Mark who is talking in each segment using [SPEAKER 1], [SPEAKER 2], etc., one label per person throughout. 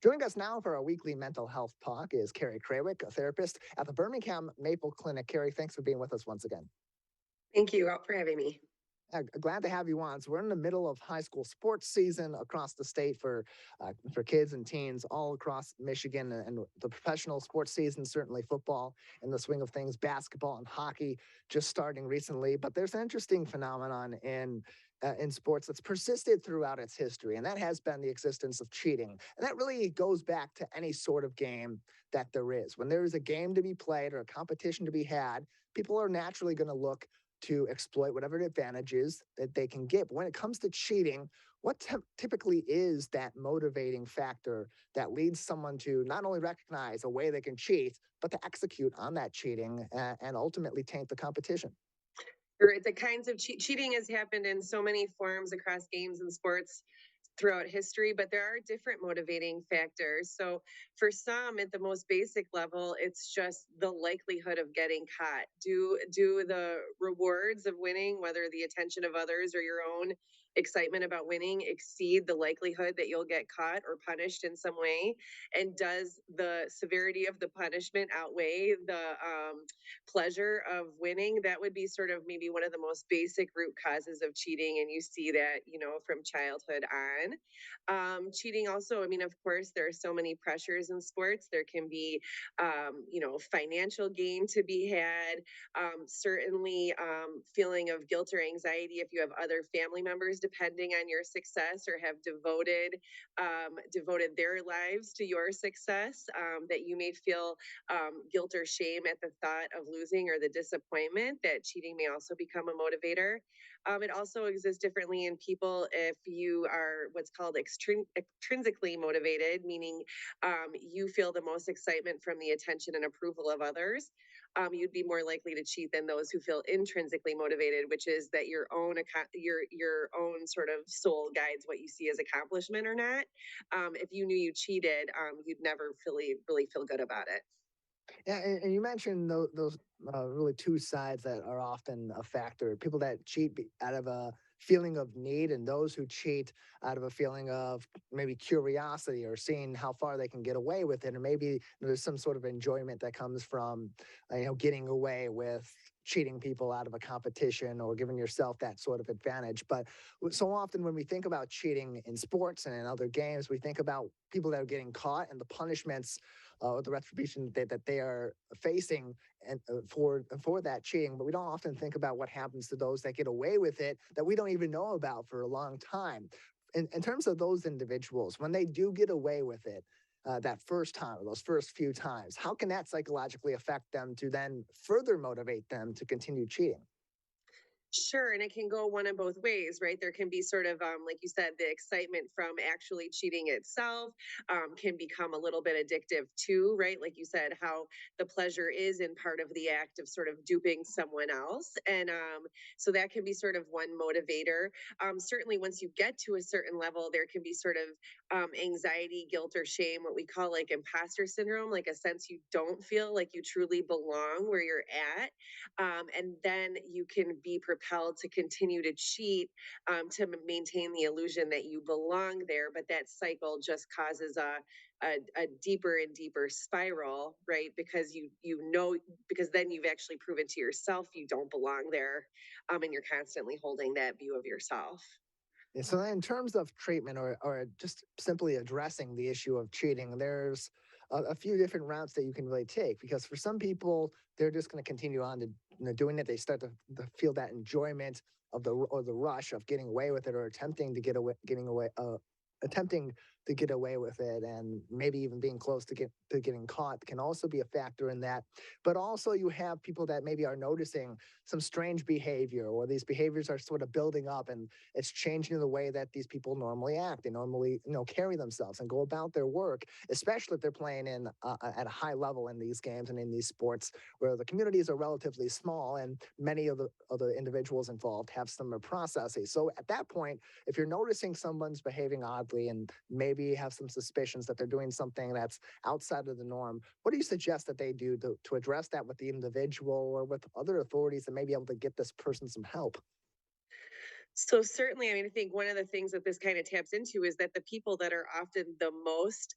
[SPEAKER 1] Joining us now for our weekly mental health talk is Carrie Krawiec, a therapist at the Birmingham Maple Clinic. Carrie, thanks for being with us once again.
[SPEAKER 2] Thank you all for having me.
[SPEAKER 1] Glad to have you on. So we're in the middle of high school sports season across the state for kids and teens all across Michigan, and the professional sports season, certainly football in the swing of things, basketball and hockey just starting recently. But there's an interesting phenomenon in sports that's persisted throughout its history, and that has been the existence of cheating. And that really goes back to any sort of game that there is. When there is a game to be played or a competition to be had, people are naturally going to look to exploit whatever advantages that they can get. But when it comes to cheating, what typically is that motivating factor that leads someone to not only recognize a way they can cheat, but to execute on that cheating and ultimately taint the competition?
[SPEAKER 2] Right, the kinds of cheating has happened in so many forms across games and sports throughout history, but there are different motivating factors. So, for some, at the most basic level, it's just the likelihood of getting caught. Do the rewards of winning, whether the attention of others or your own excitement about winning, exceed the likelihood that you'll get caught or punished in some way? And does the severity of the punishment outweigh the pleasure of winning? That would be sort of maybe one of the most basic root causes of cheating. And you see that, from childhood on. Cheating also, I mean, of course, there are so many pressures in sports. There can be, financial gain to be had, certainly feeling of guilt or anxiety if you have other family members depending on your success or have devoted their lives to your success, that you may feel guilt or shame at the thought of losing or the disappointment. That cheating may also become a motivator. It also exists differently in people if you are what's called extrinsically motivated, meaning you feel the most excitement from the attention and approval of others. You'd be more likely to cheat than those who feel intrinsically motivated, which is that your own sort of soul guides what you see as accomplishment or not. If you knew you cheated, you'd never really feel good about it.
[SPEAKER 1] Yeah, and you mentioned those really two sides that are often a factor. People that cheat out of a feeling of need, and those who cheat out of a feeling of maybe curiosity or seeing how far they can get away with it, and maybe there's some sort of enjoyment that comes from getting away with cheating people out of a competition or giving yourself that sort of advantage. But so often when we think about cheating in sports and in other games, we think about people that are getting caught and the punishments or the retribution that they are facing and for that cheating. But we don't often think about what happens to those that get away with it that we don't even know about for a long time. In terms of those individuals, when they do get away with it, that first time or those first few times, how can that psychologically affect them to then further motivate them to continue cheating?
[SPEAKER 2] Sure, and it can go one of both ways, right? There can be sort of, like you said, the excitement from actually cheating itself can become a little bit addictive too, right? Like you said, how the pleasure is in part of the act of sort of duping someone else, and so that can be sort of one motivator. Certainly, once you get to a certain level, there can be sort of anxiety, guilt, or shame, what we call like imposter syndrome, like a sense you don't feel like you truly belong where you're at, and then you can be propelled to continue to cheat, to maintain the illusion that you belong there. But that cycle just causes a deeper and deeper spiral, right? Because then you've actually proven to yourself you don't belong there, and you're constantly holding that view of yourself.
[SPEAKER 1] And so, in terms of treatment or just simply addressing the issue of cheating, there's a few different routes that you can really take because for some people, they're just going to continue on to doing it. They start to feel that enjoyment of the rush of getting away with it or attempting to get away with it, and maybe even being close to getting caught can also be a factor in that. But also, you have people that maybe are noticing some strange behavior, or these behaviors are sort of building up, and it's changing the way that these people normally act. They normally, carry themselves and go about their work, especially if they're playing in at a high level in these games and in these sports where the communities are relatively small, and many of the individuals involved have similar processes. So at that point, if you're noticing someone's behaving oddly and maybe have some suspicions that they're doing something that's outside of the norm, what do you suggest that they do to address that with the individual or with other authorities that may be able to get this person some help?
[SPEAKER 2] So certainly, I mean, I think one of the things that this kind of taps into is that the people that are often the most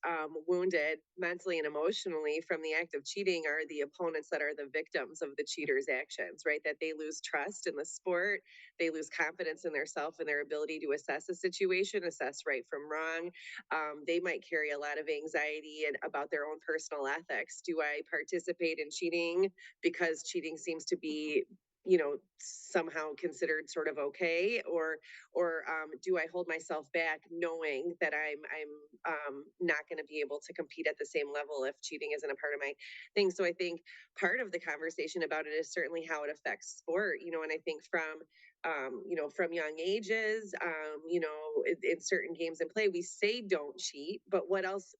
[SPEAKER 2] wounded mentally and emotionally from the act of cheating are the opponents that are the victims of the cheater's actions, right? That they lose trust in the sport, they lose confidence in their self and their ability to assess a situation, assess right from wrong. They might carry a lot of anxiety and about their own personal ethics. Do I participate in cheating because cheating seems to be, somehow considered sort of okay, or do I hold myself back knowing that I'm not going to be able to compete at the same level if cheating isn't a part of my thing. So I think part of the conversation about it is certainly how it affects sport, and I think from young ages, in certain games and play, we say don't cheat, but what else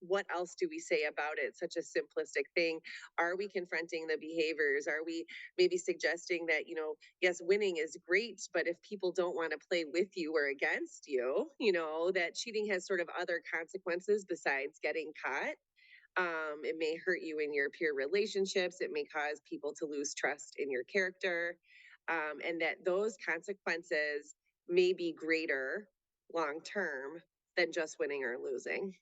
[SPEAKER 2] do we say about it? Such a simplistic thing. Are we confronting the behaviors? Are we maybe suggesting that, yes, winning is great, but if people don't want to play with you or against you, that cheating has sort of other consequences besides getting caught. It may hurt you in your peer relationships. It may cause people to lose trust in your character, and that those consequences may be greater long term than just winning or losing.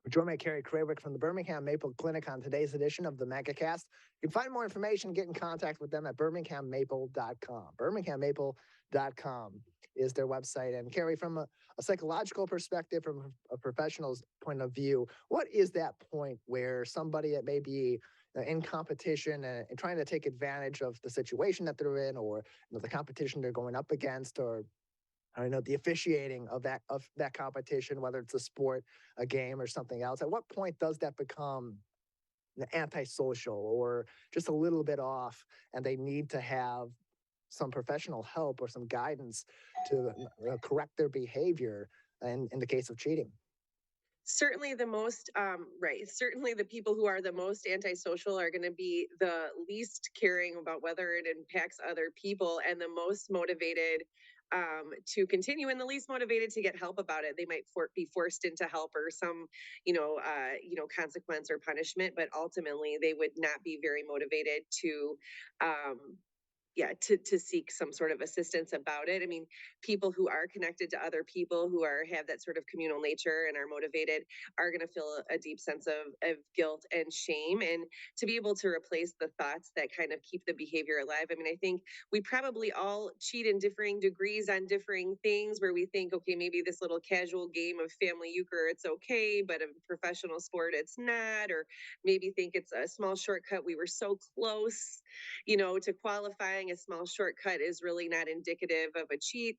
[SPEAKER 1] Join me, Carrie Krawiec from the Birmingham Maple Clinic on today's edition of the Megacast. You can find more information, get in contact with them at birminghammaple.com. Birminghammaple.com is their website. And Carrie, from a psychological perspective, from a professional's point of view, what is that point where somebody that may be in competition and trying to take advantage of the situation that they're in, or the competition they're going up against, or I know the officiating of that competition, whether it's a sport, a game, or something else. At what point does that become antisocial or just a little bit off, and they need to have some professional help or some guidance to correct their behavior in the case of cheating?
[SPEAKER 2] Certainly the most right, certainly the people who are the most antisocial are going to be the least caring about whether it impacts other people and the most motivated to continue and the least motivated to get help about it. They might be forced into help or some consequence or punishment, but ultimately they would not be very motivated to um, to seek some sort of assistance about it. I mean, people who are connected to other people who have that sort of communal nature and are motivated are going to feel a deep sense of guilt and shame, and to be able to replace the thoughts that kind of keep the behavior alive. I mean, I think we probably all cheat in differing degrees on differing things where we think, okay, maybe this little casual game of family euchre, it's okay, but a professional sport, it's not, or maybe think it's a small shortcut. We were so close, to qualifying. A small shortcut is really not indicative of a cheat.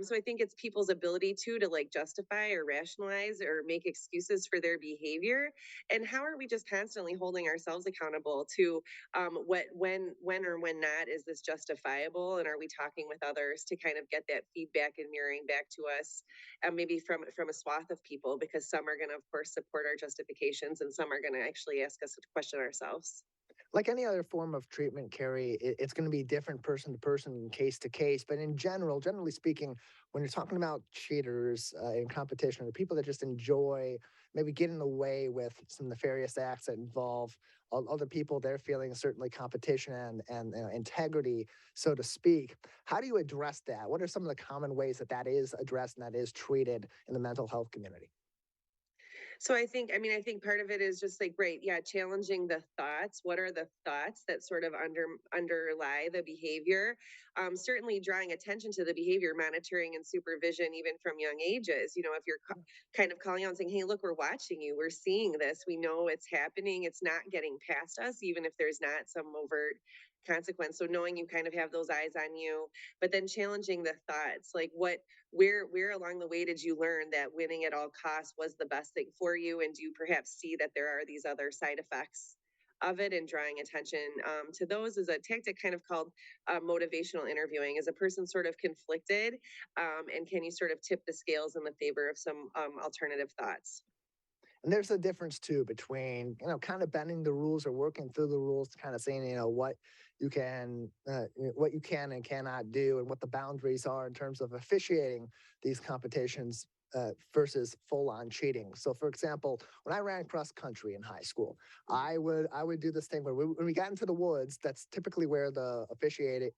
[SPEAKER 2] So I think it's people's ability to like justify or rationalize or make excuses for their behavior. And how are we just constantly holding ourselves accountable to when or when not is this justifiable? And are we talking with others to kind of get that feedback and mirroring back to us, maybe from a swath of people, because some are going to, of course, support our justifications and some are going to actually ask us to question ourselves.
[SPEAKER 1] Like any other form of treatment, Carrie, it's going to be different person to person, case to case. But in general, generally speaking, when you're talking about cheaters in competition or people that just enjoy maybe getting away with some nefarious acts that involve other people, their feelings, certainly competition and integrity, so to speak. How do you address that? What are some of the common ways that that is addressed and that is treated in the mental health community?
[SPEAKER 2] So I think part of it is just like, great, yeah, challenging the thoughts. What are the thoughts that sort of underlie the behavior? Certainly drawing attention to the behavior, monitoring and supervision, even from young ages. If you're kind of calling out and saying, hey, look, we're watching you, we're seeing this, we know it's happening, it's not getting past us, even if there's not some overt consequence. So knowing you kind of have those eyes on you, but then challenging the thoughts, like where along the way did you learn that winning at all costs was the best thing for you, and do you perhaps see that there are these other side effects of it, and drawing attention to those is a tactic kind of called motivational interviewing. Is a person sort of conflicted, and can you sort of tip the scales in the favor of some alternative thoughts?
[SPEAKER 1] And there's a difference too between, kind of bending the rules or working through the rules to kind of saying, what you can and cannot do and what the boundaries are in terms of officiating these competitions versus full on cheating. So for example, when I ran cross country in high school, I would do this thing where when we got into the woods, that's typically where the officiating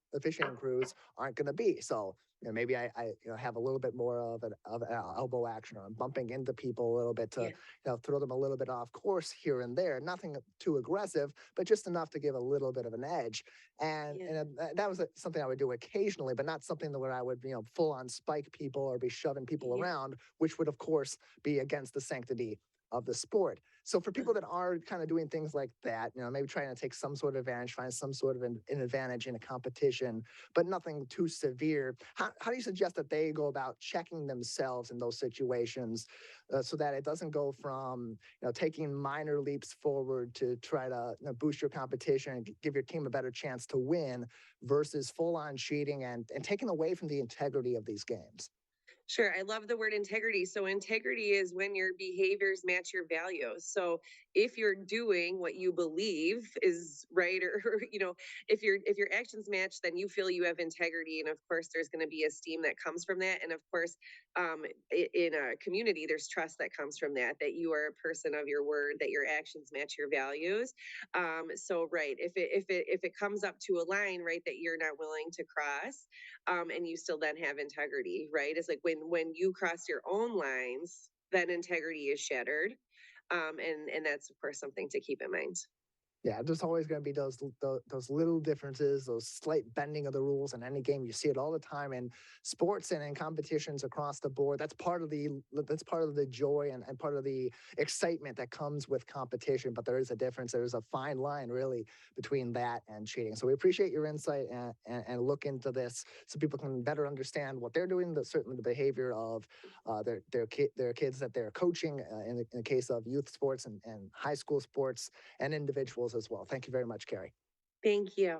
[SPEAKER 1] crews aren't going to be. So maybe I have a little bit more of an elbow action, or I'm bumping into people a little bit to
[SPEAKER 2] Yeah.
[SPEAKER 1] throw them a little bit off course here and there. Nothing too aggressive, but just enough to give a little bit of an edge. And
[SPEAKER 2] Yeah.
[SPEAKER 1] that was something I would do occasionally, but not something where I would full on spike people or be shoving people
[SPEAKER 2] Yeah.
[SPEAKER 1] around, which would of course be against the sanctity of the sport. So for people that are kind of doing things like that, maybe trying to take some sort of advantage, find some sort of an advantage in a competition, but nothing too severe. How do you suggest that they go about checking themselves in those situations, so that it doesn't go from taking minor leaps forward to try to boost your competition and give your team a better chance to win, versus full on cheating and taking away from the integrity of these games?
[SPEAKER 2] Sure. I love the word integrity. So, integrity is when your behaviors match your values. So, if you're doing what you believe is right, or if your actions match, then you feel you have integrity, and of course, there's going to be esteem that comes from that, and of course, in a community, there's trust that comes from that. That you are a person of your word, that your actions match your values. So, right, if it comes up to a line, right, that you're not willing to cross, and you still then have integrity, right? It's like when you cross your own lines, then integrity is shattered, and that's of course something to keep in mind.
[SPEAKER 1] Yeah, there's always going to be those little differences, those slight bending of the rules in any game. You see it all the time in sports and in competitions across the board. That's part of the joy and part of the excitement that comes with competition. But there is a difference. There is a fine line, really, between that and cheating. So we appreciate your insight, and look into this so people can better understand what they're doing. Certainly the behavior of their kids that they're coaching, in the case of youth sports and high school sports and individuals as well. Thank you very much, Carrie.
[SPEAKER 2] Thank you.